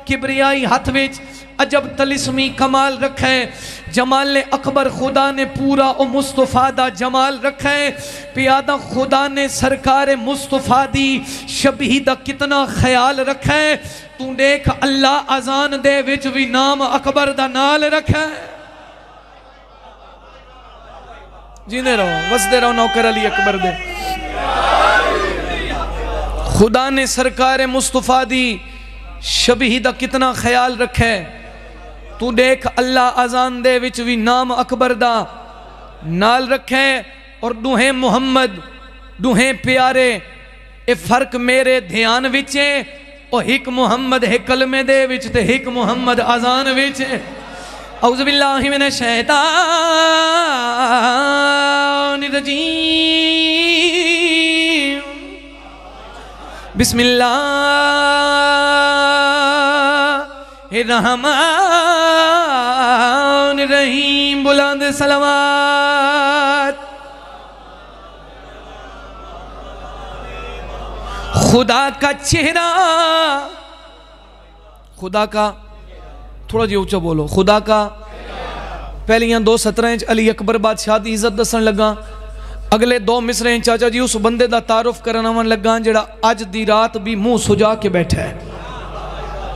किबरियाई हाथ विच अजब तलिस्मी कमाल रखा है। जमाल अकबर खुदा ने पूरा ओ मुस्तफ़ा दा जमाल रखा है। प्यादा खुदा ने सरकार मुस्तफ़ा दी शबीह दा कितना ख्याल रखा है। तू देख अल्लाह अजान दे विच भी नाम अकबर दा नाल रखा है। जींदे रहो वसदे रहो नौकर अली अकबर दे। खुदा ने सरकार मुस्तफ़ा दी शबीह दा कितना ख्याल रखा है। तू देख अल्लाह अजान दे विच भी नाम अकबर दा नाल रखे। और दुहे मुहम्मद दुहे प्यारे ए फर्क मेरे ध्यान विच है। और हिक मुहम्मद है कलमे दे विच ते हिक मुहम्मद अजान विच है। औज़ु बिल्लाहि मिनश शैतानिर रजीम बिस्मिल्लाहिर्रहमानिर्रहीम। बुलंद सलावत। खुदा का चेहरा, खुदा का थोड़ा जी ऊंचा बोलो, खुदा का। पहलियां दो सतरें अली अकबर बादशाह की इज्जत दसन लगा। अगले दो मिसरे चाचा जी उस बंदे का तारुफ करना लगा जड़ा अज दी रात भी मुंह सुजा के बैठा है।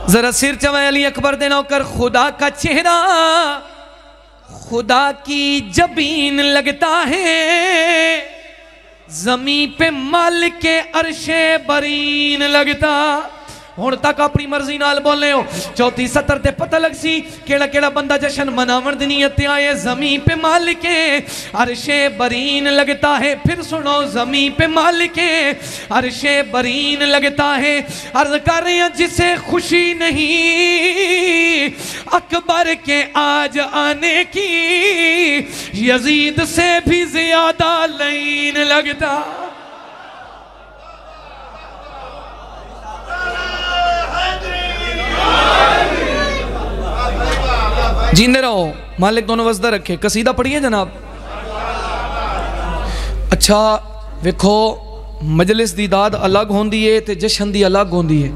जरा सिर चवाए अली अकबर दे नौकर। खुदा का चेहरा खुदा की जबीन लगता है। जमीन पे मालिक के अर्शे बरीन लगता। हुण तक अपनी मर्जी नाल बोले हो। चौथी सतर ते पता लग सी केड़ा केड़ा बंदा जश्न मनावन दी नीयत ते आए। जमीन पे मालिक अर्शे बरीन लगता है। फिर सुनो जमीन पे मालिक अर्शे बरीन लगता है। अर्ज कर रहे हैं जिसे खुशी नहीं अकबर के आज आने की, यजीद से भी ज्यादा लईन लगता। जींदे रहो मालिक दोनों वसदा रखे। कसीदा पढ़िए जनाब। अच्छा वेखो मजलिस दी दाद अलग होंदी है ते जशन दी अलग होंदी है।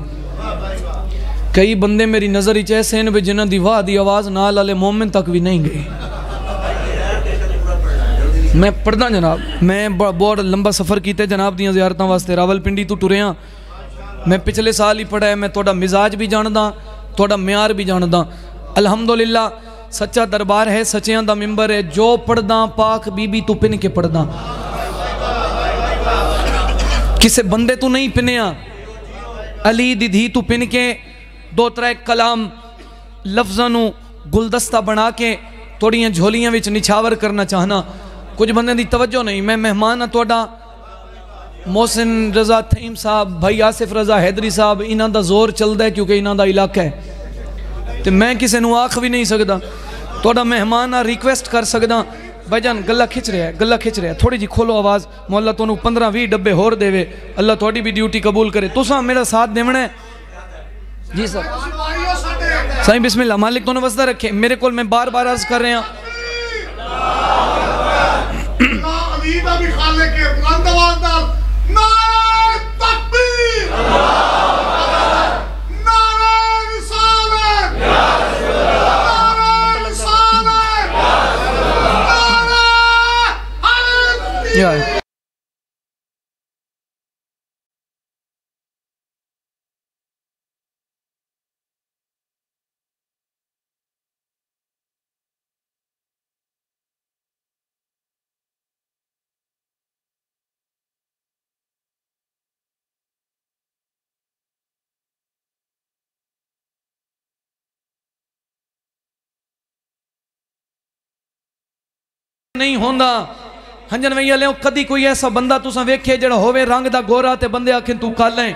कई बंदे मेरी नज़र च ऐसे हैं जिन्हां दी वाह दी आवाज़ नाल वाले मोमिन तक भी नहीं गई। मैं पढ़दा जनाब, मैं बहुत लंबा सफ़र किया जनाब दियां ज़ियारतां वास्ते। रावलपिंडी तो टुरिया मैं पिछले साल ही पढ़ा है। मैं थोड़ा मिजाज भी जानदा, थोड़ा म्यार भी जानदा। अल्हम्दुलिल्लाह सच्चा दरबार है, सच्चियां दा मिंबर है। जो पढ़दा पाक बीबी तू पिन के पढ़दा, किसे बंदे तू नहीं पिनिया। अली दी धी तू पिन के दो त्रै कलाम लफ्ज़ां नू गुलदस्ता बना के थोड़ियां झोलियां विच निछावर करना चाहना। कुछ बंदे दी तवज्जो नहीं। मैं मेहमान हाँ थोड़ा मोहसिन रजा थईम साहब, भाई आसिफ रजा हैदरी साहब, इन्हां दा जोर चलदा है क्योंकि इन्हां दा इलाका है। तो मैं किसी नू आख भी नहीं सकता। थोड़ा मेहमान आ रिक्वेस्ट कर सकदा भाईजान गला खिंच रहा है, गला खिंच रहा है, थोड़ी जी खोलो आवाज़। मौला तुहानू 15-20 डब्बे होर देवे। अल्लाह थोड़ी भी ड्यूटी कबूल करे। तुसां मेरा साथ देवना है जी सर। साईं बिस्मिल्लाह। मालिक तुहानू वसदा रखे। मेरे को मैं बार बार अर्ज कर रहा नहीं होंदा। हंजन वैया ले कदी कोई ऐसा बंदा तुसा वेखे जड़ा होवे रंग दा गोरा ते बंदे आखे तू काला है।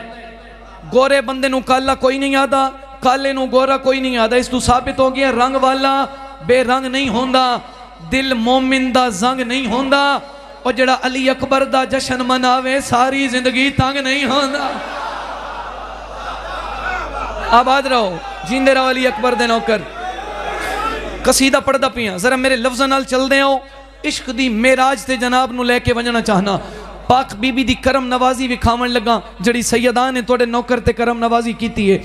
गोरे बंदे नू काला कोई नहीं आता, काले नू गोरा कोई नहीं आता। इस तू साबित हो गया रंग वाला बेरंग नहीं होंदा, दिल मोमिन दा जंग नहीं होंदा। और जड़ा अली अकबर दा जशन मनावे सारी जिंदगी तंग नहीं होंदा। आबाद रहो, जींदे रहो अली अकबर दे नौकर। कसीदा पढ़दा पिया जरा मेरे लफ्ज़ां नाल चलदे आओ। इश्क दी मेराज ते जनाब नू लेके वजना चाहना। पाक बीबी दी करम नवाजी विखावन लगा जड़ी सैयदा ने थोड़े नौकर ते करम नवाजी की है।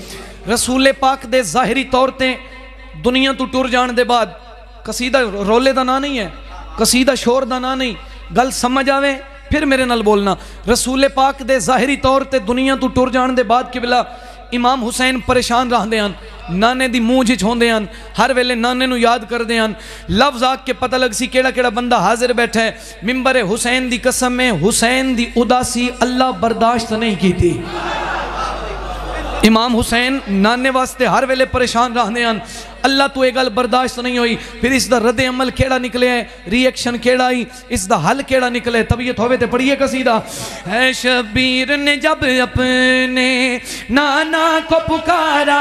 रसूले पाक दे ज़ाहिरी तौर ते दुनिया तो टुर जाने दे बाद कसीदा रोले का ना नहीं है, कसीदा शोर का ना नहीं, गल समझ आवे फिर मेरे नाल बोलना। रसूले पाक दे ज़ाहिरी तौर ते दुनिया तो टुर जाने दे बाद किबला इमाम हुसैन परेशान रहते हैं, नाने दी मूँह च होंदे हैं, हर वेले नाने नू याद करते हैं। लफ्ज़ आके पता लग सी केड़ा केड़ा बंदा हाजिर बैठा है। मिंबर हुसैन दी कसम है, हुसैन दी उदासी अल्लाह बर्दाश्त नहीं की थी। इमाम हुसैन नाने वास्ते हर वेले परेशान रहते हैं, अल्लाह तो एक गल बर्दाश्त नहीं हुई। फिर इसका रद्द अमल केड़ा निकले है, रिएक्शन केड़ा आई, इसका हल केड़ा निकले। तबीयत होवे तो पढ़िए कसीदा। है शबीर ने जब अपने नाना को पुकारा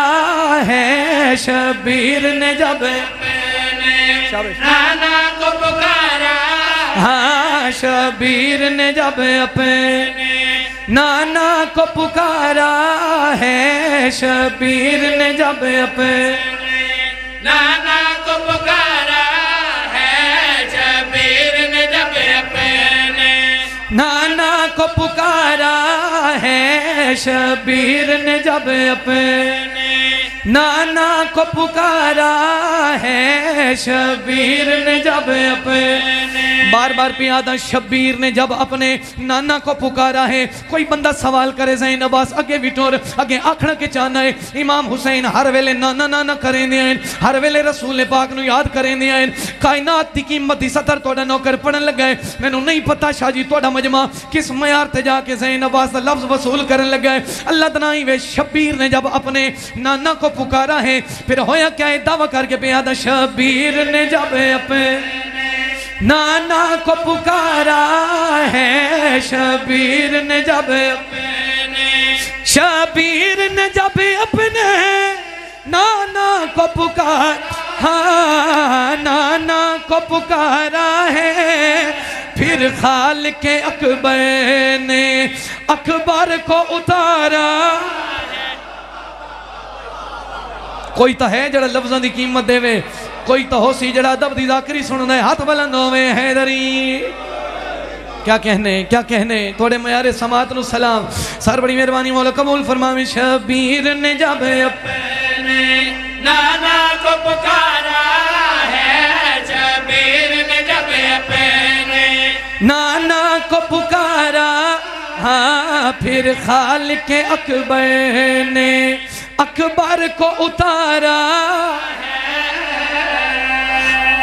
है, शबीर ने जब अपने नाना को पुकारा, हाँ शबीर ने जब अपने नाना को पुकारा है, शबीर ने जब अपने नाना को पुकारा है, शबीर ने जब अपने नाना को पुकारा है, शबीर ने जब अपने नाना को पुकारा है, शबीर ने जब अपने बार बार पियादा शबीर ने जब अपने नाना को पुकारा है। कोई बंदा सवाल करे ज़ैन अब्बास अगे विटोर अगे आखना के चाहना है। इमाम हुसैन हर वेले नाना नाना करेंदे हैं, हर वेले रसूल पाक नू याद करेंदे हैं। कायनात दी कीमत दी सतर तोड़ा नौकर पढ़न लगा है। मैनू नहीं पता शाह जी तोड़ा मजमा किस मयार ते जाके ज़ैन अब्बास दा लफ्ज़ वसूल करन लगा है। अल्लाह तनाई वे शबीर ने जब अपने नाना को पुकारा है, फिर होया क्या है, दावा करके पियादा शबीर ने जब अपने नाना को पुकारा है, शबीर ने जब अपने शबीर ने जब अपने नाना को पुकार, हाँ नाना को पुकारा है, फिर खालिक़े अकबर ने अकबर को उतारा। कोई तो है जड़ा लफ्ज़ों की कीमत देवे, कोई तो हो सी जड़ा अदब दी ज़ाकरी सुनना है, हाथ बुलंद होवे हैदरी। क्या कहने क्या कहने, थोड़े मयारे समात नु सलाम। सर बड़ी मेहरबानी मौला कबूल फरमावे। शबीर ने जब अपने नाना को पुकारा है, शबीर ने जब अपने नाना को पुकारा, हाँ फिर खालिक़े अकबर ने अकबर को उतारा,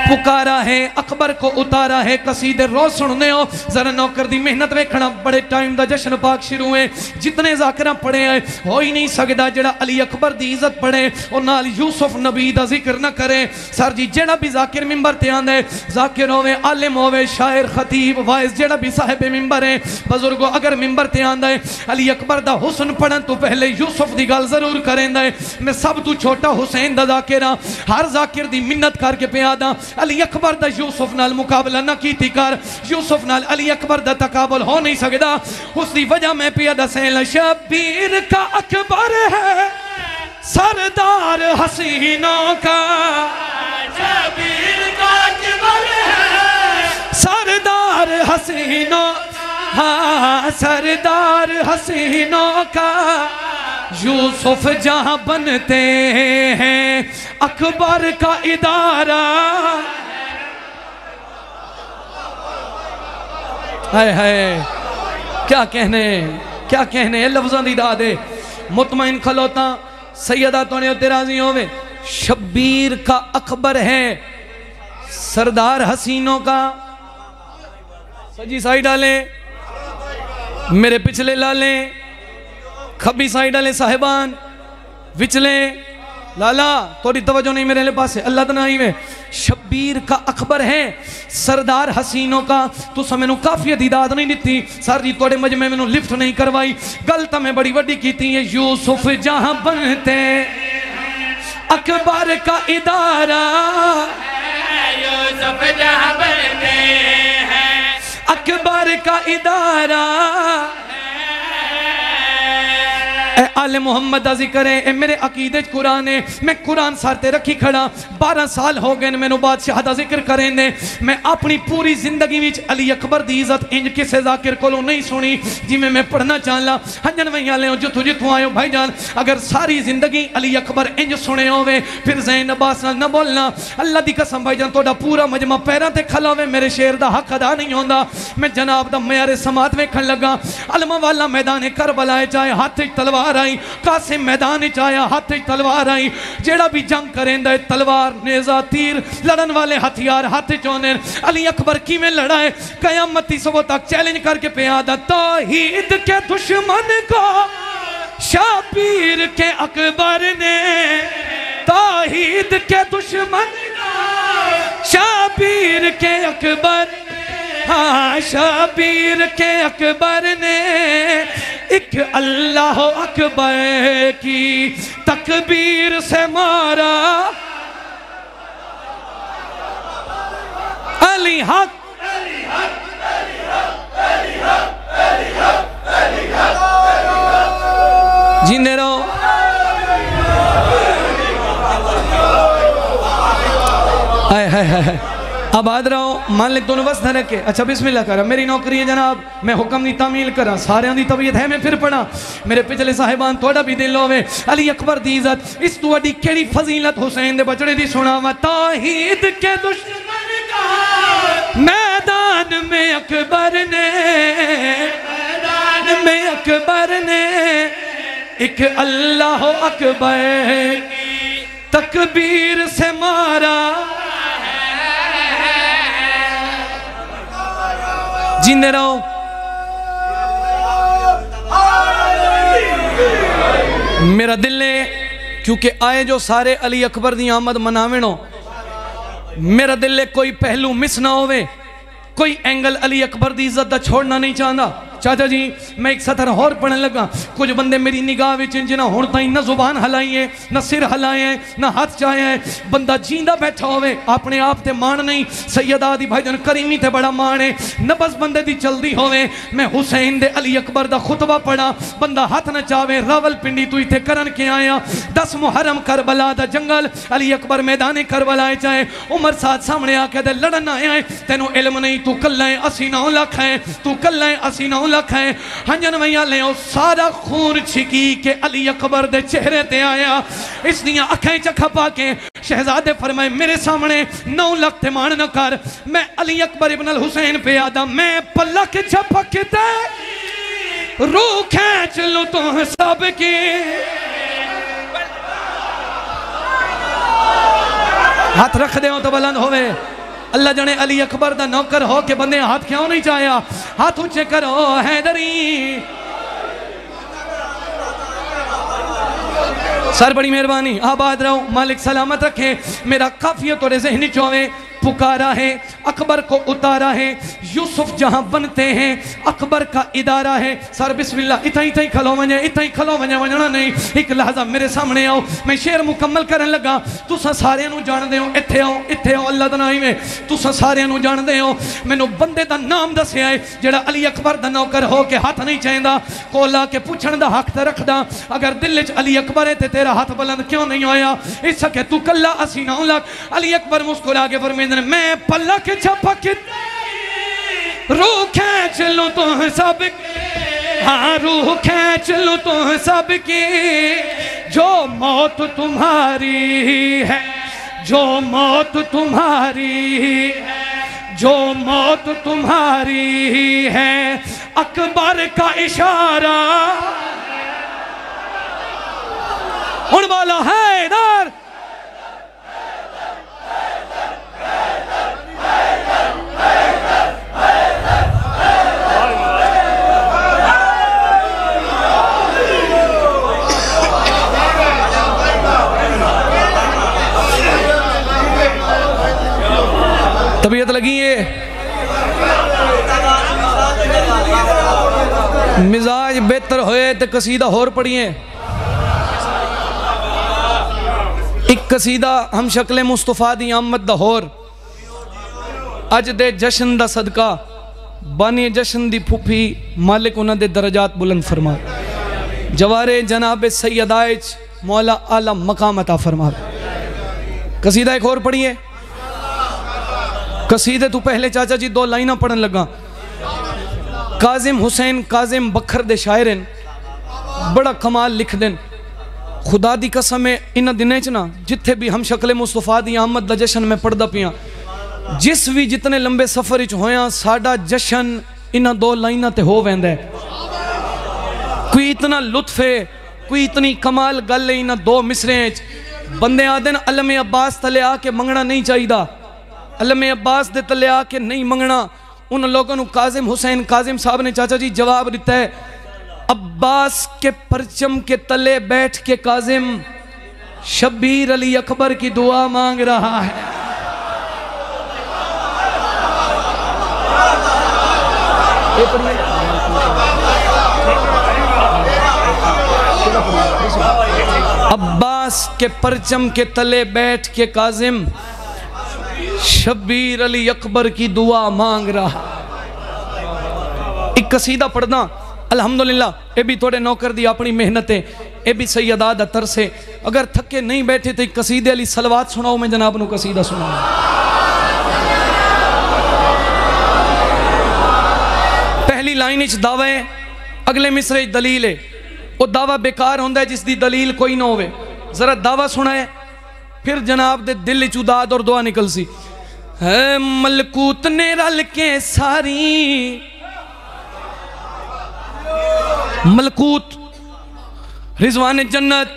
पुकारा है अकबर को उतारा है। कसीदे रोज सुनने हो जरा नौकर दी मेहनत वेखना। बड़े टाइम दा जश्न पाक शुरू है, जितने जाकिर पढ़े हैं हो ही नहीं सकता जेड़ा अली अकबर दी इज्जत पढ़े और नाल यूसुफ नबी दा जिक्र न करे। सर जी जेड़ा भी जाकिर मिंबर ते आंदा है, जाकिर होवे आलिम होवे शायर खतीब वाइज जेड़ा भी साहिब मिंबर है बुजुर्गो, अगर मिंबर ते आंदा है अली अकबर दा हुस्न पढ़न तो पहले यूसुफ दी गल जरूर करेंदा है। मैं सब तू छोटा हुसैन दा जाकिर हां, हर जाकिर दी मिन्नत करके पियादा अली अकबर दा यूसुफ नाल मुकाबला ना कीती कर, यूसुफ नाल अली अकबर दा तकाबुल हो नहीं सकता। उसकी वजह मैं पिया दसें, शबीर का अकबर है सरदार हसीनों का, शबीर का अकबर है सरदार हसीनों, हाँ सरदार हसीनों का। यूसुफ जहां बनते हैं अकबर का इदारा, हाय हाय क्या कहने लफ्ज़ों की दाद है। मुतमईन खलोता सैयदा तोने राजी होवे। शब्बीर का अकबर है सरदार हसीनों का। सजी साइड डाले मेरे पिछले लाले, खब्बी साइड वाले साहिबान, विचले लाला थोड़ी तवज्जो नहीं मेरे पास है। अल्लाह तना ही में शब्बीर का अकबर है सरदार हसीनों का। तू मैनू काफी इदाद नहीं दी सर जी, थोड़े मजमे मैनू लिफ्ट नहीं करवाई। गल तो मैं बड़ी वड्डी की है। यूसुफ जहां बनते अकबर का इदारा, यूसुफ जहां बनते अकबर का इदारा, आले मुहम्मद दा जिक्र है, ए मेरे अकीदे कुरान है। मैं कुरान सर ते रखी खड़ा, 12 साल हो गए मैनू बादशाह दा जिक्र करें ने। मैं अपनी पूरी जिंदगी विच अली अकबर दी इज्जत इंज किसे जाकिर कोलों नहीं सुनी जिवें मैं पढ़ना चाहला। हंजन वही आले जिथों जिथों आयो भाईजान, अगर सारी जिंदगी अली अकबर इंज सुने होवे फिर ज़ैन अब्बास नाल ना बोलना। अल्लाह दी कसम भाईजान तोड़ा पूरा मजमा पैरां ते खला होवे, मेरे शेर दा हक अदा नहीं होंदा। मैं जनाब दा मयारे समात वेखण लगा। अलमा वाला मैदान करबला चाहे हाथ तलवार आई, कासिम मैदान आया हाथ तलवार आई। जेड़ा भी जंग करेंदा तलवार नेजा तीर लड़न वाले हथियार हाथ चौने। अली अकबर किवें लड़ा है कयामती सुबह तक चैलेंज करके पे आदा, तौहीद के दुश्मन को शाबीर के अकबर ने, तौहीद के दुश्मन शाबीर के अकबर, हाँ शाबीर के अकबर ने एक अल्लाह अकबर की तकबीर से मारा। अली हक जिंदे रहो। हाय हाय हाय आबाद रहो, मालिक दोनों बस न रखे। अच्छा बिस्मिल्लाह करा, मेरी नौकरी है जनाब, मैं हुक्म की तामील करा, सारे की तबीयत है मैं फिर पढ़ा। मेरे पिछले साहिबान थोड़ा भी दिल होवे। अली अकबर दी इज्जत इस तू वड्डी केड़ी फजीलत हुसैन दे बचड़े दी सुनावा। तौहीद के दुश्मन का मैदान में अकबर ने, मैदान में अकबर ने एक अल्लाह अकबर की तकबीर से मारा। जिंदे रहो। मेरा दिल है क्योंकि आए जो सारे अली अकबर दी आमद मनावेनो, मेरा दिल है कोई पहलू मिस ना होवे, कोई एंगल अली अकबर दी इज्जत दा छोड़ना नहीं चाहता। चाचा जी मैं एक सतर होर पढ़न लगा, कुछ बंदे मेरी निगाह विच जिन्हें हुण ताईं ना जुबान हलाई है, ना सिर हलाए है, ना हाथ चाहे है। बंदा जींदा बैठा होवे अपने आप ते मान नहीं, सैयदा दी भाईजान करीमी ते बड़ा मान है, नबज बंदे दी चलदी होवे। मैं हुसैन दे अली अकबर दा खुतबा पढ़ा, बंदा हाथ न चावे रावलपिंडी तू इत्थे करन के आया। 10 मुहर्रम करबला दा जंगल, अली अकबर मैदाने करबला चाहे उमर साथ सामने आके दे लड़न आया है। तेनू इल्म नहीं, तू कल्ला है, असी 9 लाख है, तू कल्ला है, असी 9 लाख है। हंजन वैया ले सारा खून छिकी के अली अकबर दे चेहरे ते आया। इस दियां अखें च खपा के शहजादे फरमाए मेरे सामने 9 लाख ते मान न कर। मैं अली अकबर इब्न अल हुसैन पे आदा, मैं पलक झपकते रूह खींच लूं तो सब की। हाथ रख दे तो बुलंद होवे। अल्लाह जने अली अकबर दा नौकर हो के बंदे हाथ क्यों नहीं चाया? हाथ ऊंचे करो हैदरी। सर बड़ी मेहरबानी, आबाद रहो, मालिक सलामत रखे। मेरा काफिया तोड़े ज़हनी चौवे पुकारा है, अकबर को उतारा है। यूसुफ जहां बनते हैं अकबर का इदारा है। सर बिस्मिल्लाह, इतना ही खलो वने, इतना ही खलो वने, वजना नहीं। एक लहजा मेरे सामने आओ, मैं शेर मुकम्मल करन लगा। तुसा सारे जानते हो, इत्थे आओ, इत्थे आओ, अल्लाह दा नाम है। तुसा सारे जानते हो, मैनू बंदे दा नाम दसिया है जेड़ा अली अकबर दा नौकर हो के हाथ नहीं चाहता, कोला के पूछण दा हक ते रखदा। अगर दिल च अली अकबर है ते तेरा हाथ बुलंद क्यों नहीं होया? इस सके तू कल्ला असी 9 लाख। अली अकबर मुस्कुरा के फरमाते मैं पलक झपकते रूह खींच लूं तो सब की। हाँ रूह खींच लूं तो सब की। जो मौत तुम्हारी है, जो मौत तुम्हारी है, जो मौत तुम्हारी है, अकबर का इशारा। उन वाला है इधर। तबीयत लगी है, मिजाज बेहतर होए तो कसीदा होर पढ़िए। एक कसीदा हम शक्ले मुस्तफा दी आमद दा होर। अज दे जश्न दा सदका बानी जश्न दी फुफी, मालिक उन्हां दे दरजात बुलंद फरमाए। जवारे जनाब सैयदाइच मौला आला मकाम अता फरमावे। कसीदा एक और पढ़िए। कसीदे तो पहले चाचा जी दो लाइना पढ़न लगा। काजिम हुसैन काजिम बखर दे शायरन बड़ा कमाल लिख देन। खुदा दी कसम है इन दिनें च ना जिथे भी हम शक्ल मुस्तफा दी आमद दा जश्न में पढ़दा पिया, जिस भी जितने लंबे सफर च होया साडा जश्न इन दो लाइना ते हो वैंदा है। कोई इतना लुत्फ है, कोई इतनी कमाल गल है इन दो मिसरें च। बंदे आदन अलम अब्बास तले आके मंगना नहीं चाहिए, अलम अब्बास दे तले आके नहीं मंगना। उन लोगों को काजिम हुसैन काजिम साहब ने चाचा जी जवाब दिता है, अब्बास के परचम के तले बैठ के काजिम शब्बीर अली अकबर की दुआ मांग रहा है। अब्बास के परचम के तले बैठ के काजिम शब्बीर अली अकबर की दुआ मांग रहा। एक कसीदा पढ़ना अल्हम्दुलिल्लाह, ये भी थोड़े नौकर दी अपनी मेहनत है, ये भी सैयदा दा तरस है। अगर थके नहीं बैठे तो एक कसीदे अली सलवात सुनाओ, मैं जनाब नू कसीदा सुनाऊं। पहली लाइन च दावा है, अगले मिसरे दलील है। वो दावा बेकार होंदा है जिसकी दलील कोई ना होवे। जरा दावा सुना है फिर जनाब दे दिल च उदाद और दुआ निकल सी है। मलकूत ने रल के सारी, मलकूत रिजवान जन्नत,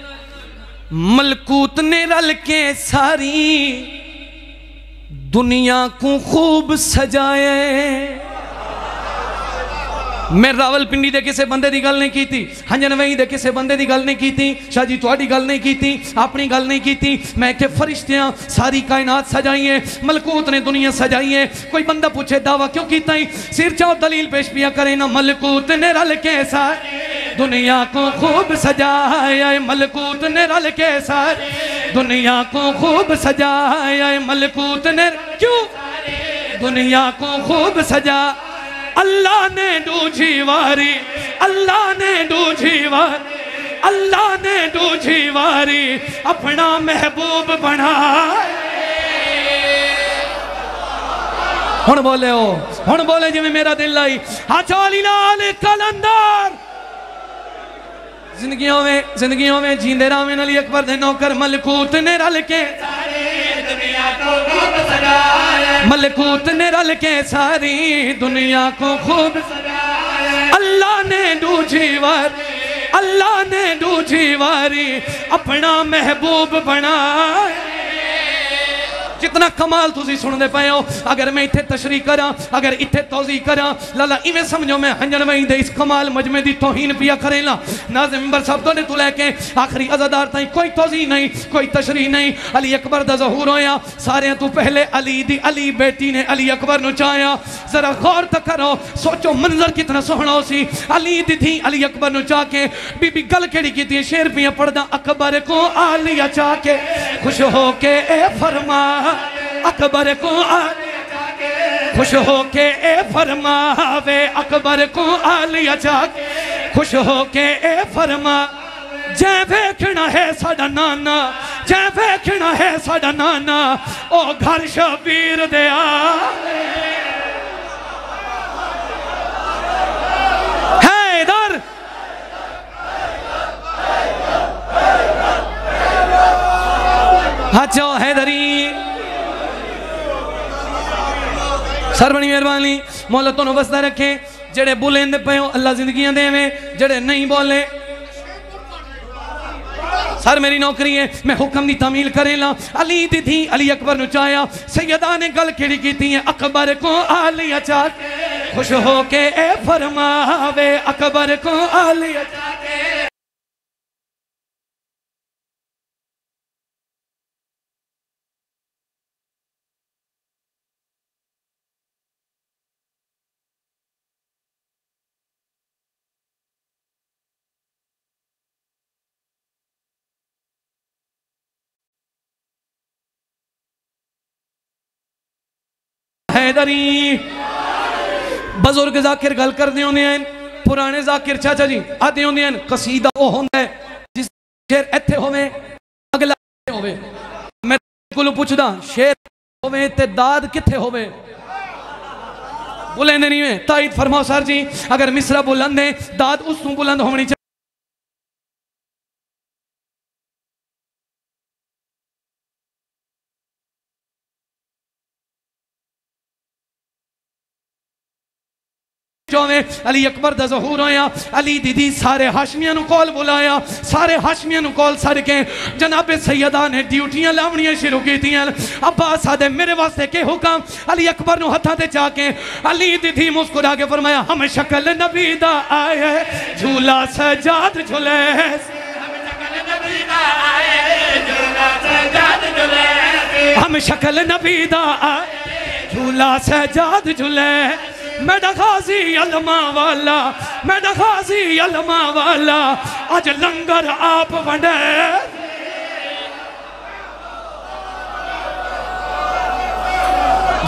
मलकूत ने रल के सारी दुनिया को खूब सजाए। मैं रावलपिंडी दे किसी बंदे की गल नहीं की थी, हंजनवई दे किसी बंदे की गल नहीं की थी, शाह जी तुहाडी गल नहीं की थी, अपनी गल नहीं की थी। मैं के फरिश्तियां सारी कायनात सजाई है, मलकूत ने दुनिया सजाई है। कोई बंदा पूछे दावा क्यों कीता ही, सिर चाओ दलील पेश पिया करे ना। मलकूत ने रल के सारी दुनिया को खूब सजाया, मलकूत ने रल के सारी दुनिया को खूब सजाया, मलकूत ने क्यों दुनिया को खूब सजा। अल्लाह ने दूजी वारी, अल्लाह ने दूजी वारी, अल्लाह ने दूजी वारी अपना महबूब बनाए। हुण बोले हो, हुण बोले जिवें मेरा दिल आई। हाथाली लाल कलंदर जिंदगियों में जींदे रावें अली अकबर दे नौकर। मलकूत ने रल के दुनिया को खूब सजाया, मलकूत ने रल के सारी दुनिया को खूब सजाया। अल्लाह ने दूजी वारी, अल्लाह ने दूजी वारी अपना महबूब बनाया। कितना कमाल तुसी सुनते पे हो। अगर मैं इत्थे तशरीह करा, अगर इत्थे तौज़ीह करा, लाला इवें समझो मैं हंजनवई दे इस कमाल मजमे दी तौहीन पिया करेला। नाज़िम मेंबर साहब तो ने तू लेके आखिरी अज़ादार ताईं कोई तौज़ीह नहीं, कोई तशरीह नहीं। अली अकबर दा ज़हूर होया, सारे तू पहले अली दी अली बेटी ने अली अकबर नु चाया। जरा गौर तक करो, सोचो मंजर कितना सोहना सी। अली दी थी अली अकबर नु चाह के बीबी गल केड़ी कीती, शेर पिया पढ़दा। अकबर को आलिया चाह के खुश हो के ए फरमा, अकबर को खुश हो के ए फरमावे, अकबर को आलिया जाके खुश हो के ए फरमा। जै वेखना है साडा नाना, जै वेखना है साडा नाना, ओ घर शबीर दे है इधर। अच्छा हैदरी सर बड़ी मेहरबानी, मौला तो वसदा रखे। जेड़े बोलेंदे पे हो अल्लाह जिंदगियां देवे, जेड़े नहीं बोले सर मेरी नौकरी है, मैं हुक्म दी तामील करेला। अली दी थी अली अकबर नु चाया। सैयदा ने गल केड़ी कीती है, अकबर को आलिया चाके खुश हो के ए फरमावे, अकबर को आलिया चाके। हैदरी बुजुर्ग जाकिर गल करते होंगे हैं, पुराने जाकिर चाचा जी आदि होंगे कसीदा वो होंगे जिस शेर इत्थे होवे अगला होवे। मैं को पूछदा शेर होवे ते दाद किथे होवे बुलंद नहीं है ताईद फरमाओ सर जी अगर मिसरा बुलंद है दाद उस बुलंद होनी चाहिए। अली अकबर दा ज़हूर होया अली दीदी सारे हाशमियां नु कॉल बुलाया सारे हाशमियां नु कॉल सर के जनाबे सैयदा ने ड्यूटियां लावनियां शुरू कीतियां। अब्बास आदे मेरे वास्ते के हुक्म अली अकबर नु हथा ते जाके अली दीदी मुस्कुरा के फरमाया हम शक्ल नबी दा आए झूला सजाद झूले हम शक्ल नबी दा आए झूला सजाद झूले मेरा गाजी अलमा वाला मेरा गाजी अलमा वाला आज लंगर आप वंडे।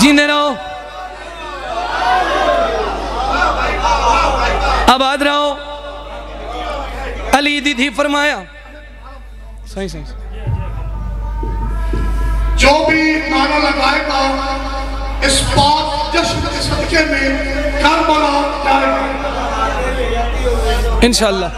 जीने रहो आबाद रहो। अली दीदी फरमाया सही सही जो भी नारा लगाएगा इस बात जश्न के सदके में करबला जाएगा इंशाअल्लाह।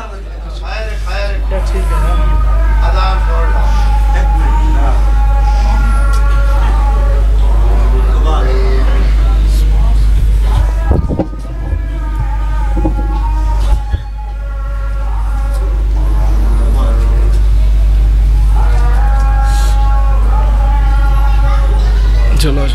चलो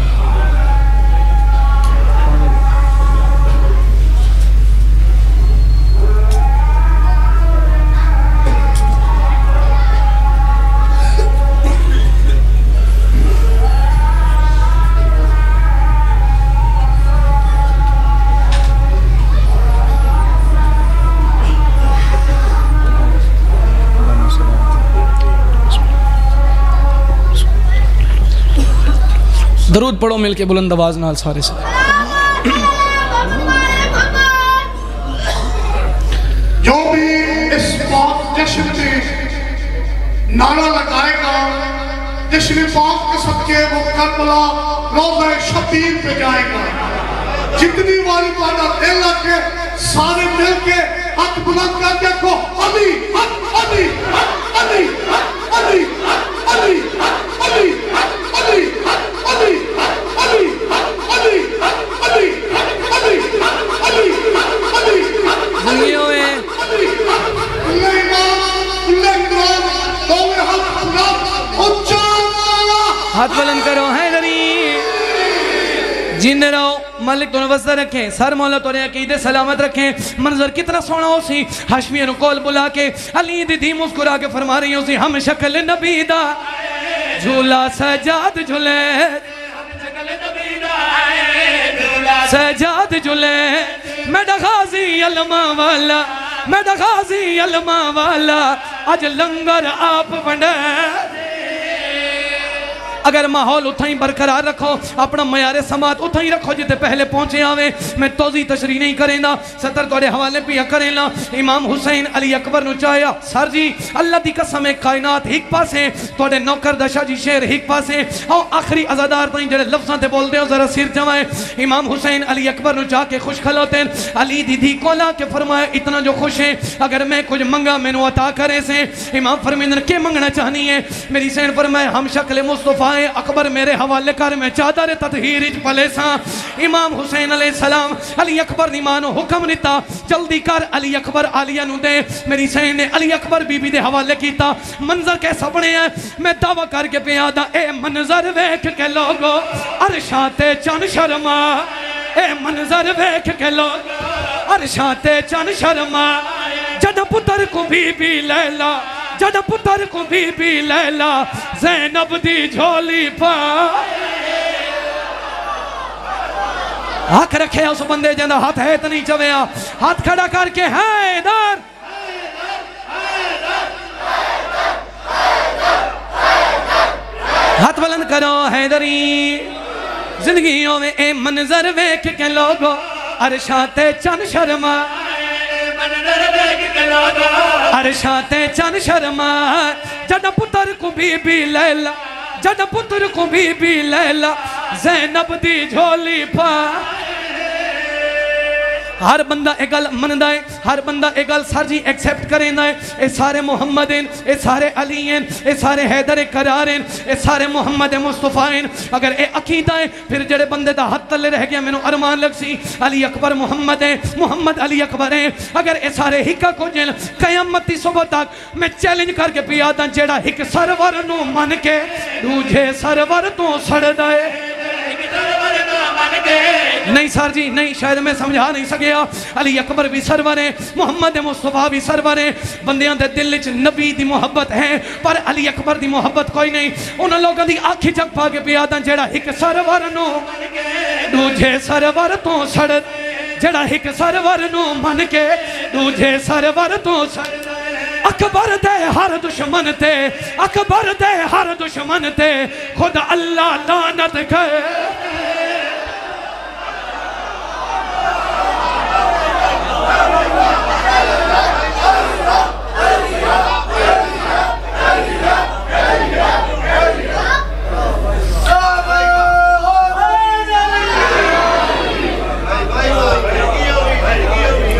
दरूद पढ़ो मिलके बुलंद आवाज नाल सारे से। जो भी इस बात जश्न में नारा लगाएगा जश्न पाक के सदके वो करबला रोज़ा शबीर पे जाएगा। जितनी वाली वादा दिल लगे सारे मिल के हाथ बुलंद कर देखो अली अली अली अली अली अली अली अली अली अली अली अली अली अली जियो है हाथ बुलंद करो हैदरी जिंदे रहो मालिक तो वस्ता रखे सर मौला तो अकीदे सलामत रखे। मंजर कितना सोना हो सी हाशमिया नु कॉल बुला के अली दीदी मुस्कुरा के फरमा रही हो सी हम शक्ल नबी दा झूला सजाद झूले सजाद झूले मेरा गाजी अलमा वाला मेरा गाजी अलमा वाला आज लंगर आप वंडे। अगर माहौल उथा ही बरकरार रखो अपना मयारे समात उथा ही रखो जिते पहले पहुंचे आवे। मैं तोजी तशरी नहीं करेंदा सतर तोड़े हवाले पिया करेला। इमाम हुसैन अली अकबर नु चाया सर जी अल्लाह दी कसम है कायनात एक पासे तोड़े नौकर दशा जी शेर एक पासे और आखिरी अजादार ताई जेड़े लफ्जां ते बोलदे हो जरा सिर जमाए। इमाम हुसैन अली अकबर नु जाके खुश खलोते अली दीदी को ला के फरमाया इतना जो खुश है अगर मैं कुछ मंगा मैनू अता करे से। इमाम फरमांदे के मंगना चाहनी है मेरी सैन फरमाए हम शक्ल मुस्तफा अकबर मेरे हवाले कर मैं चादर ततहीर पले सा। इमाम हुसैन अलैहिस्सलाम अली अकबर नी मानो हुक्म दिता जल्दी कर अली अकबर आलिया नु दे। मेरी सैन ने अली अकबर बीबी दे हवाले कीता। मंजर कैसा बने है मैं दावा करके पे आदा ए मंजर वेख के लोगो अरशां ते चन शर्मा ए मंजर वेख के लोगो अरशां ते चन शर्मा जद पुत्र को बीबी लैला जद पुत्र को बीबी लैला ज़ैनब दी झोली पा हक रखे उस बंदे जंदा हाथ है तो नहीं चवेया हाथ खड़ा करके है इधर हाथ बुलंद करो हैदरी जिंदगियों में ए मंजर वेख के लोगो अरशां ते चन शर्मा अरशाते चन शर्मा जद पुत्र को बीबी लैला, जद पुत्र को बीबी लैला ज़ैनब दी झोली पा। हर बंदा एक गल मनदा है, हर बंदा एक गल सर जी एक्सेप्ट करेंदा है, ये सारे मुहम्मद हैं, ये सारे अली हैं, ये सारे हैदर करार हैं, ये सारे मुहम्मद मुस्तफा हैं। अगर ये अकीदा है फिर जेड़े बंदे दा हाथ तले रह गया मैनू अरमान लग सी अली अकबर मुहम्मद है, मुहम्मद अली अकबर है। अगर ये सारे हिक्का को जिन कयामत दी सुबह तक मैं चैलेंज करके पिया दा जेड़ा हिक सरवर नू मन के दूजे सरवर तो सड़दा है। नहीं सर जी नहीं, शायद मैं समझा नहीं सकिया। अली अकबर भी सरवर है, मुहम्मद मुस्तफा भी सरवर है। बंदियां दे दिल च नबी दी मोहब्बत है पर अली अकबर दी मोहब्बत कोई नहीं। उन लोगों दी आँखी चक पा के पिया दा जेड़ा एक सरवर नो दूजे सरवर तो सड़, जेड़ा एक सरवर नो मन के दूजे सरवर तो सड़। अकबर दे हर दुश्मन ते, अकबर दे हर दुश्मन ते खुद अल्लाह लानत करे।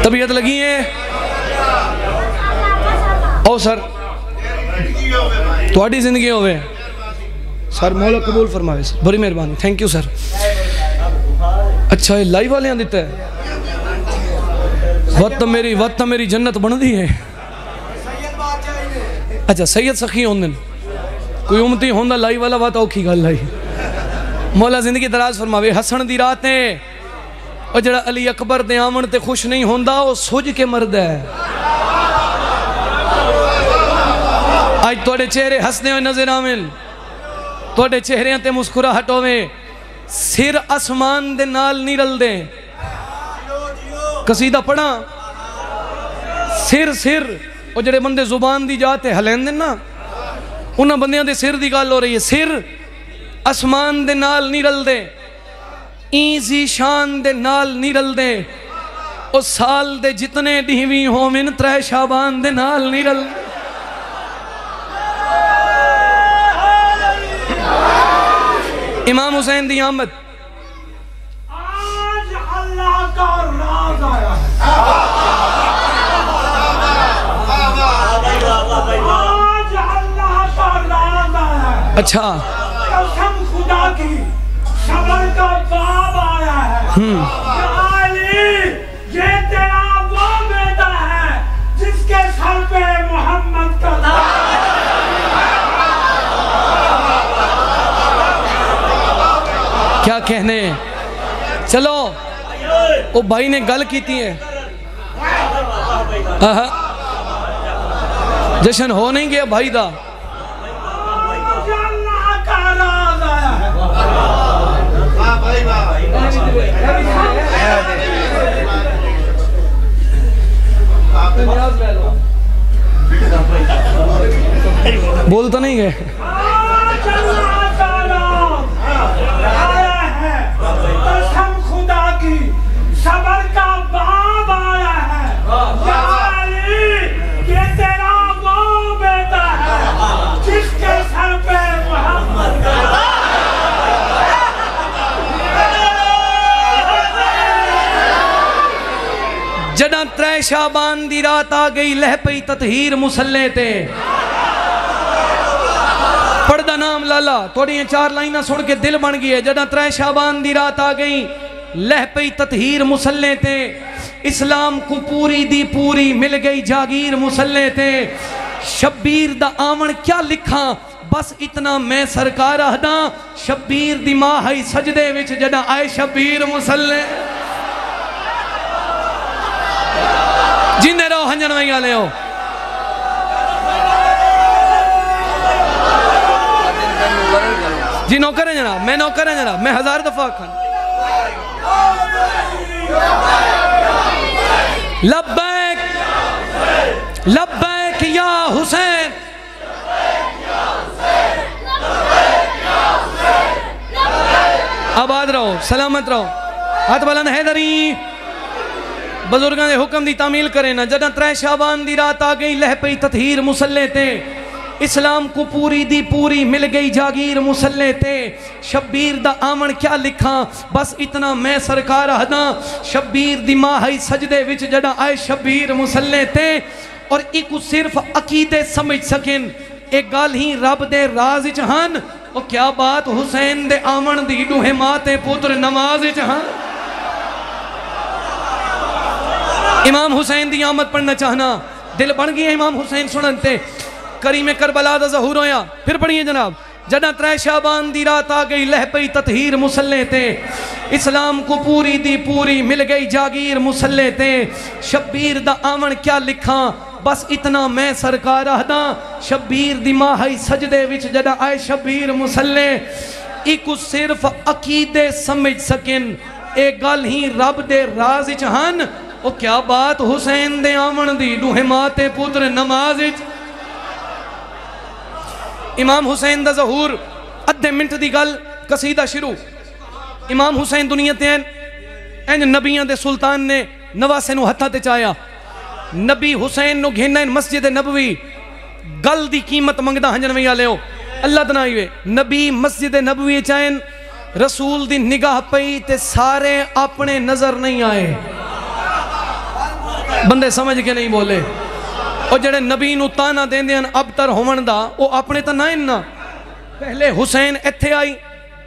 तबीयत लगी है ओ सर थोड़ी जिंदगी होवे सर, मौला कबूल फरमावे सर, बड़ी मेहरबानी, थैंक यू सर। अच्छा ये लाइव वाले दिता है वत मेरी जन्नत बनती है। अच्छा सैयद सखी होंदे कोई उमती होंदा लाइव वाला बात औखी गल आई। मौला जिंदगी दराज फरमावे। हसन दी रात है और जड़ा अली अकबर दे आवन ते खुश नहीं होंदा वो सुज के मरदा है। आज थोड़े चेहरे हसदे हुए नजर आवन, थोड़े चेहरे ते मुस्कुराहट होवे, सिर आसमान दे नाल नहीं रलदे। कसीदा पढ़ा सिर सिर और जड़े बंदे जुबान दी जाते हलैंदे ना उन्हां बंदियां दे सिर दी गल हो रही है। सिर आसमान दे नाल नहीं रलदे, ईजी शान दे नाल नहीं रलदे, ओ साल दे जितने डीवी होवन त्रै शाबान दे नाल नहीं रलदे। इमाम हुसैन दी आमद आज अल्लाह का राज आया है। आज अल्लाह का राज आया है। अच्छा कसम खुदा की सबर का बाब आया है। अली ये तेरा वो बेटा है जिसके सर पे मोहम्मद का नाम। क्या कहने। चलो वो भाई ने गल की है, जश्न हो नहीं गया भाई दा। बोल तो नहीं गए। सबर का बाब आया है। ये तेरा वो बेटा है जिसके सर पे मोहम्मद का। जड़ा त्रै शाबान दी रात आ गई लह पई ततहीर मुसल्ले ते। पढ़दा नाम लाला थोड़ी चार लाइना सुन के दिल बन गई है। जड़ा त्रै शाबान दी रात आ गई लह पई ततहीर मुसल्ले ते। इस्लाम को पूरी दी पूरी मिल गई जागीर मुसल्ले ते। शब्बीर दा आवन क्या लिखा बस इतना मैं सरकार आदा। शब्बीर दी मां है सजदे विच जड़ा आए शब्बीर मुसल्ले। जिंदे रहो हंजन वही वाले हो। जी नौकर है जनाब, मैं नौकर है जनाब, मैं 1000 दफा खान। लब्बैक लब्बैक या हुसैन। आबाद रहो, सलामत रहो, हाथ बुलंद हैदरी। बुजुर्गों के हुक्म की तामील करे ना। जदा 3 शाबान की रात आ गई, लह पई ततहीर मुसल्ले ते, इस्लाम को पूरी दी पूरी मिल गई जागीर मुसल्ले ते। शब्बीर दा आमन क्या लिखा, बस इतना मैं सरकार हदा। शब्बीर दी मां है सजदे विच जड़ा आए शब्बीर मुसल्ले ते। और एक सिर्फ अकीदे समझ सकें, एक गल ही रब दे राज च हन। और क्या बात हुसैन दे आमन दी डूहे माते पुत्र नमाज च हन। इमाम हुसैन दी आमद पढ़ना चाहना, दिल बन गया इमाम हुसैन सुनते। करीम करबला दा ज़हूर होया, फिर पढ़िए जनाब। जदा 3 शाबान दी रात आ गई, लह पई ततहीर मुसल्ले ते, इस्लाम को पूरी दी पूरी मिल गई जागीर मुसल्ले ते। शब्बीर दा आमन क्या लिखा, बस इतना मैं सरकार हदा। शब्बीर दी मां है सजदे विच जदा आए शब्बीर मुसल्ले। एक सिर्फ अकीदे समझ सकें, एक गल ही रब दे राज च हन। ओ क्या बात हुसैन दे आमन दी डूहे माते पुत्र नमाज च। इमाम हुसैन दा ज़हूर, अद्धे मिनट दी गल, कसीदा शुरू। इमाम हुसैन दुनिया ते इंज नबियां दे सुल्तान ने नवासे नू हत्था ते चाया। नबी हुसैन नु घेना मस्जिद नबवी, गल दी कीमत मंगदा हंजन वैया लियो अल्लाह दनाई वे। नबी मस्जिद नबवी चायन, रसूल दी निगाह पई ते सारे अपने नजर नहीं आए। बंदे समझ के नहीं बोले। और जड़े नबी नू ताना देंदे हन अबतर होवन दा, वो अपने तो ना इन्ना। पहले हुसैन इत्थे आई,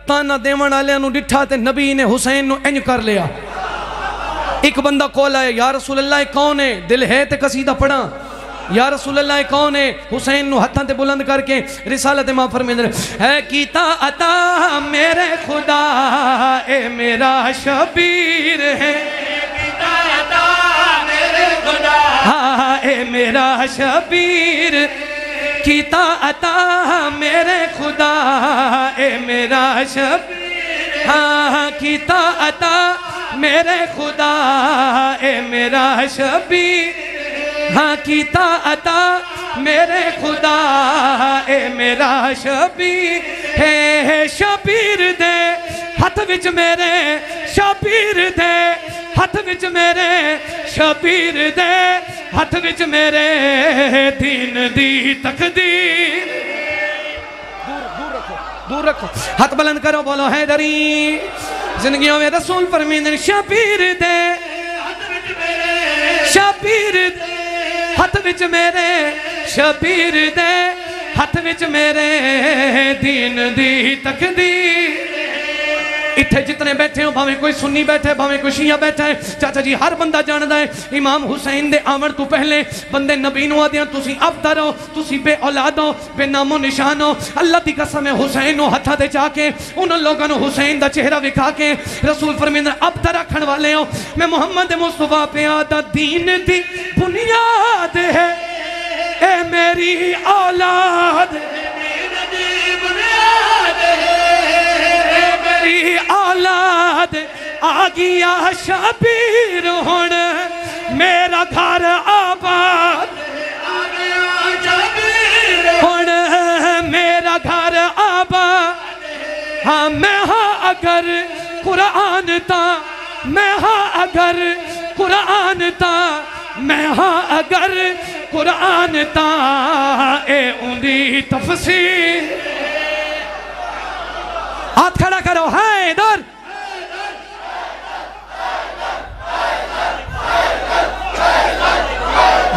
ताना देवन वालियां नू डिठा ते नबी ने हुसैन नू इंज कर लिया। एक बंदा कोल आया, या रसूल अल्लाह कौन है? दिल है ते कसीदा पढ़ा। या रसूल अल्लाह कौन है? हुसैन नू हत्थां ते बुलंद करके रिसालत मां फरमांदे है कीता अता मेरे खुदा, ए मेरा शबीर है। हाँ ए मेरा शबीर, कीता अता मेरे खुदा, ए मेरा शबीर। हाँ कीता अता मेरे खुदा, ए मेरा शबीर। हाँ कीता अता मेरे खुदा, ए मेरा शबीर। है शबीर दे हथ विच मेरे, शबीर दे हथ विच मेरे, शबीर दे हथ विच मेरे, दीन दी तकदीर। दूर रखो, दूर रखो, हाथ बुलंद करो, बोलो हैदरी। जिंदगियों में रसूल फरमाते शबीर दे हथ विच मेरे, शबीर दे हथ विच मेरे, शबीर दे हथ विच मेरे, दीन दी तकदीर। इत्थे जितने बैठे हो, भावें कोई सुन्नी बैठे, भावें कोई शिया बैठा है, चाचा जी हर बंदा जानता है इमाम हुसैन दे आमण तो पहले बंदे नबी नू आदे तुसी अबतर हो, तुसी बे औलाद हो, बे नामो निशान हो। अल्लाह दी कसम है हुसैन नू हत्था दे जाके उन लोगों ने हुसैन दा चेहरा विखा के रसूल फरमांदे अबतर रखण वाले हो, मैं मोहम्मद मुस्तफा पे आदा दीन दी बुनियाद है, ए मेरी औलाद औलाद आ गया शबीर हुण मेरा घर आबाद, हुण मेरा घर आबाद। हाँ मैं हाँ अगर कुरान ता, मैं हाँ अगर कुरान ता, मैं हाँ अगर कुरान ता, ए उंदी तफसीर। हाथ खड़ा करो, है इधर।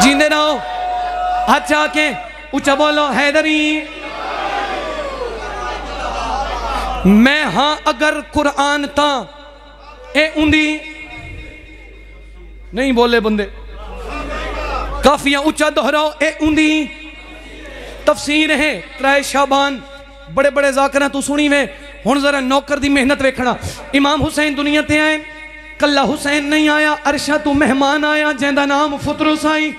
जींदे रहो, हाथ जाके ऊंचा बोलो हैदरी। मैं हाँ अगर कुरान ता, ए उंदी नहीं बोले बंदे, काफिया ऊंचा दोहराओ, ए उंदी तफसीर है। 3 शाबान बड़े बड़े जाकरा तू सुनी वे। हुण जरा नौकर दी मेहनत वेखना। इमाम हुसैन दुनिया ते आए, कल्ला हुसैन नहीं आया, अरशा तू मेहमान आया जिंदा नाम फुतरुस आई।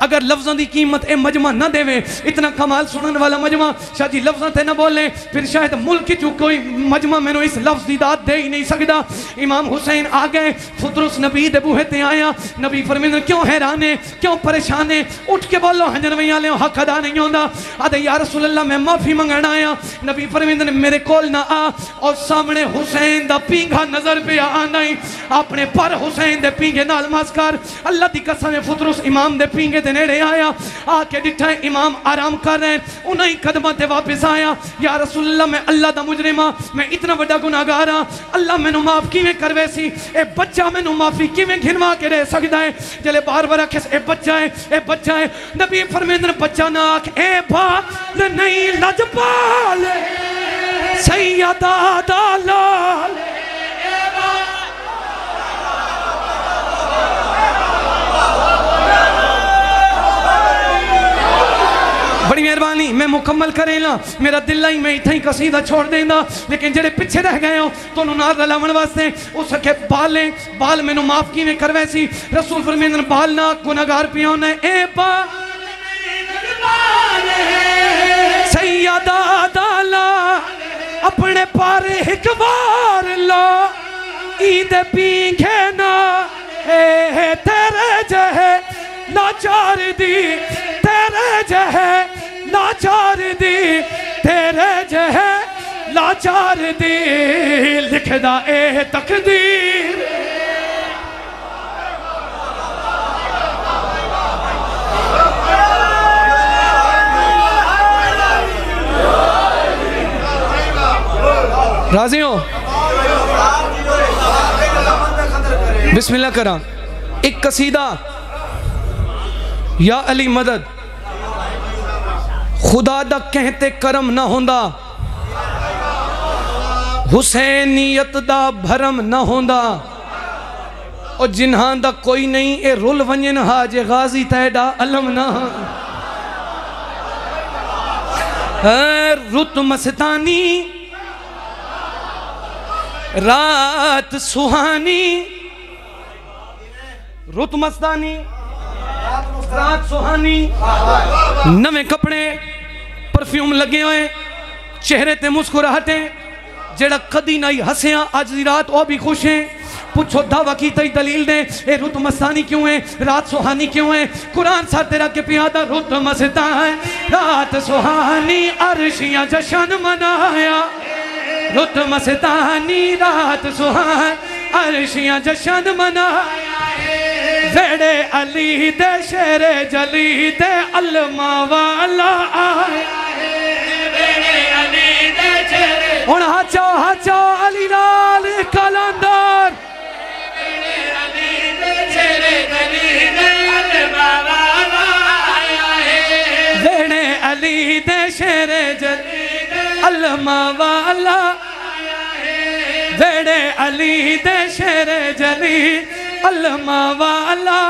अगर लफ्ज़ों की कीमत ए मजमा ना देवे, इतना कमाल सुनने वाला मजमा शाह जी लफ्ज़ों ते ना बोले, फिर शायद मुल्क चू कोई मजमा मैंने इस लफ्ज़ की दात दे ही नहीं सकता। इमाम हुसैन आ गए, फुतरुस नबी दे बूहे ते आया, नबी फरमाते क्यों हैरान है, क्यों परेशान है, उठ के बोलो हंजरवई वाले हक अदा नहीं होता। आदे या रसूल अल्लाह मैं माफ़ी मंगना आया। नबी फरमाते मेरे कोल ना आ, और सामने हुसैन दा पींघा नजर पे आना ही, अपने पर हुसैन दे पींघे नाल मस्कर अल्लाह दी कसम फुतरुस इमाम दे पींघे दे नेड़े आया, आके डिठा इमाम आराम कर रहे हैं, उन्हीं कदमां ते वापस आया। या रसूल अल्लाह मैं अल्लाह दा मुजरिम हां, मैं इतना बड़ा गुनाहगार हां, अल्लाह मैनू माफ किवें करवे सी, ए बच्चा मैनू माफी किवें घिनवा के दे सकदा है। जले बार बार आखे ए बच्चा है, ए बच्चा है, नबी फरमांदे बच्चा ना आख, ए बाल नहीं लजपाल सैयदा दा लाल। बड़ी मेहरबानी, मैं मुकम्मल करेला, मेरा दिल ही मैं इतना ही कसीदा छोड़ देंदा, लेकिन जेडे पिछे रह गए हो तो नाल रलावन वास्ते उस के बाल मैनू माफ किवें करवे सी। रसूल फरमांदे बाल ना गुनाहगार पिया ने, ए बाल सैयदा दाला अपने पर एक बार ला ईद पींघे ना, ए तेरे जहे लाचार दी, तेरे जहे लाचार दी, तेरे जहे लाचार दी, लिखदा ए तकदीर। राजी हो? बिस्मिल्लाह करा। एक कसीदा या अली मदद, खुदा दा कहते करम ना होंदा, हुसैनियत दा भरम ना होंदा, और जिन्हां दा कोई नहीं ए रुल वंजन हाजे गाजी तैडा अलम ना। रुत मस्तानी रात सुहानी, रुत मस्तानी रात सुहानी, नवे कपड़े परफ्यूम लगे हुए, चेहरे ते मुस्कुराहटे, जेड़ा कदी नहीं हसिया अज दी रात वह भी खुश है। पूछो दावा की तई दलील दे, ए रुत मस्तानी क्यों है, रात सुहानी क्यों है? कुरान साथ तेरा के पियादा रुत मस्तान रात सुहानी अरशियां जश्न मनाया, रुत मस्तानी रात सुहान अरशियां जश्न मनाया, वेड़े अली दे शेरे जली दे अलमा वाला आया, वेड़े अली दे शेरे हुण हाचा अली लाल कलंदर, वेड़े अली दे शेरे जली दे अलमा वाला आया, वेड़े अली दे शेरे जली दे अलमा वाला आया, वेड़े अली दे शेरे जली अलमा वाला।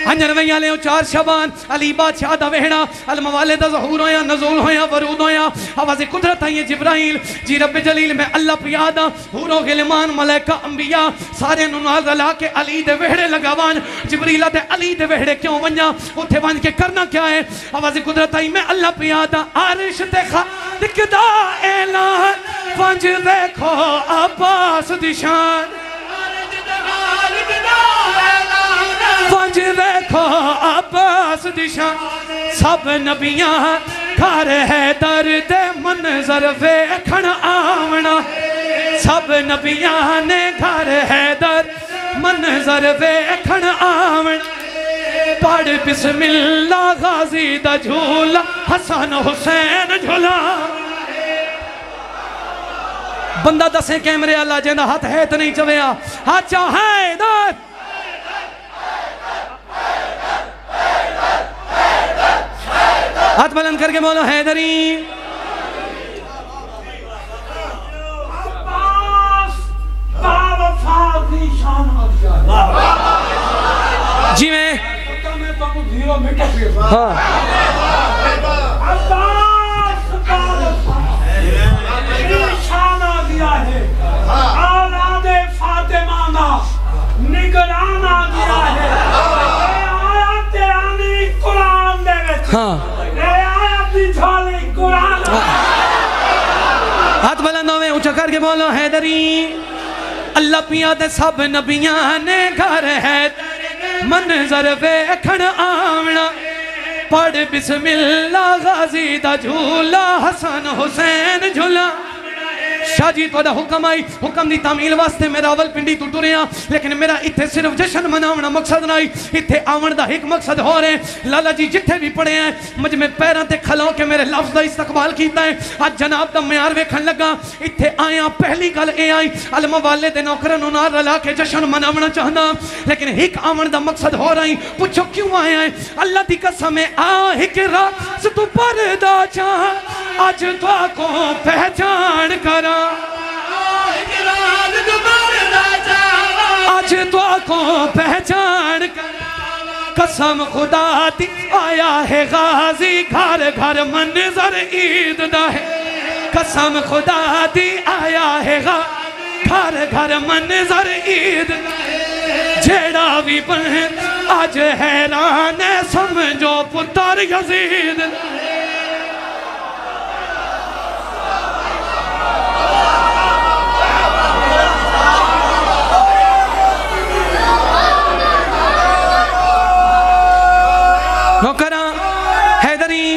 हंजरवई वाले चार शबान अली बादशाह दा वेहड़ा, अलमा वाले दा ज़हूर होया, नज़ूल होया, वरूद होया, आवाज़ कुदरत आई जिब्राइल जी रब जलील में अल्लाह पियादा, हूरो गिलमान मलाइका अंबिया सारे नु नाल रला के अली दे वेहड़े लगावान। जिब्रीला ते अली दे वेहड़े क्यों वन्या, उथे वन के करना क्या है? आवाज़ कुदरत आई मैं अल्लाह पियादा आरिश ते दिखदा ऐलान, पंज देखो अब्बास दी शान, पंज देखो अब्बास दिशा, सब नबियां घर है दर्द मंजर वेखण आवना, सब नबियां ने घर है दर्द मंजर वेखण आवना, पढ़ बिस्मिल्लाह गाजी दा झूला हसन हुसैन झूला। बंदा दसे कैमरे वाला जिंदा हाथ है तो नहीं चवेया, हाचा है इधर हाथ बुलंद करके बोलो हैदरी। जी मैं हाँ निगराना दिया है, हाँ हाथ बुलंद होवे ऊंचा करके बोलो हैदरी। अल्लाह पिया दे सब नबियां ने घर है मंजर वेखण आवना। पढ़ बिस्मिल्लाह गाजी दा झूला हसन हुसैन झूला। शाह जी तुहाडा हुक्म आई, हुक्म दी तामील वास्ते मैं रावलपिंडी तो टुरिया, लेकिन मेरा इत्थे सिर्फ जश्न मनावना मकसद नहीं, इत्थे आवन दा एक मकसद हो रहे। लाला जी जिथे भी पढ़े हैं मुझ में पैरों ते खलो के मेरे लफ्ज़ दा इस्तकबाल कीता है। आज जनाब दा म्यार वेखण लगा, इत्थे आया पहली गल ए आई अलमा वाले दे नौकरां नूं नाल रला के जश्न मनावना चाहना, लेकिन एक आवन दा मकसद हो रही। पूछो क्यों आया है? अल्लाह दी कसम है आ एक राज तू परदा चाह आज तो को पहचान करा। आज तो को पहचान कर कसम खुदा दी आया है गाजी घर घर मंजर ईद दा है। कसम खुदा दी आया है घर घर मंजर ईद दा है। जेड़ा भी बहन आज हैरान है समझो पुत्र यजीद। नौकरा हैदरी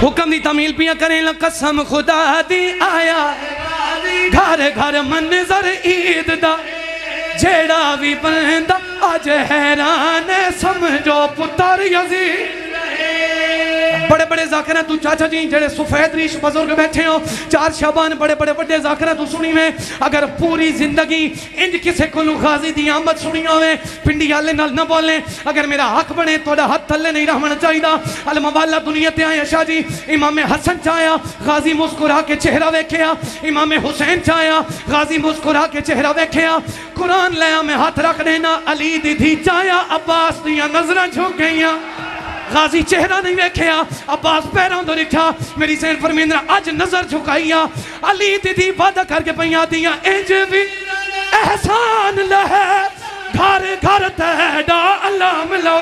हुक्म दी तमील पिया करें ला। कसम खुदा दी आया घर घर मंजर ईद दा। जेड़ा भी बंदा आज हैरान समझो पुत्र यजीद। बड़े बड़े जाकिर तू चाचा जी जेड़े सफेद रीश बुजुर्ग बैठे हो, चार शाबान बड़े बड़े बड़े जाकिर तू सुनी में। अगर पूरी जिंदगी इंज किसी को गाजी दी आमद सुनी होवे पिंडी वाले नाल ना बोले। अगर मेरा हक बने थोड़ा हाथ थले नहीं रहना चाहिए। अलमा वाला दुनिया ते आया शाह जी इमाम हसन चाया गाजी मुस्कुरा के चेहरा वेख्या। इमाम हुसैन चाया गाजी मुस्कुरा के चेहरा वेख्या। कुरान लिया मैं हाथ रख देना अली दी धी चाया अब्बास दियां नजरां झुक गईयां। गाजी चेहरा नहीं वेख्या अब्बास पैरों तो लिखा। मेरी सैन फरमींदा अज नजर झुकाइया अली दीदी वादा करके पैया दिया इंज भी एहसान लहे घर घर तेरा अल्लाह मिलो।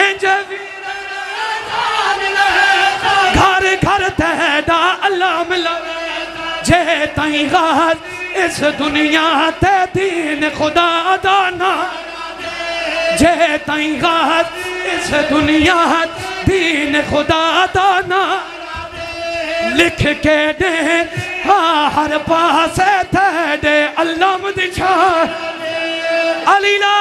इंज भी घर घर तेरा अल्लाह मिलो। जे तई गाज इस दुनिया ते दीन खुदा दाना। जे तई गाज इस दुनिया दीन खुदा दाना। लिख के दे हर पास थे अल्लाह दिशा अली ला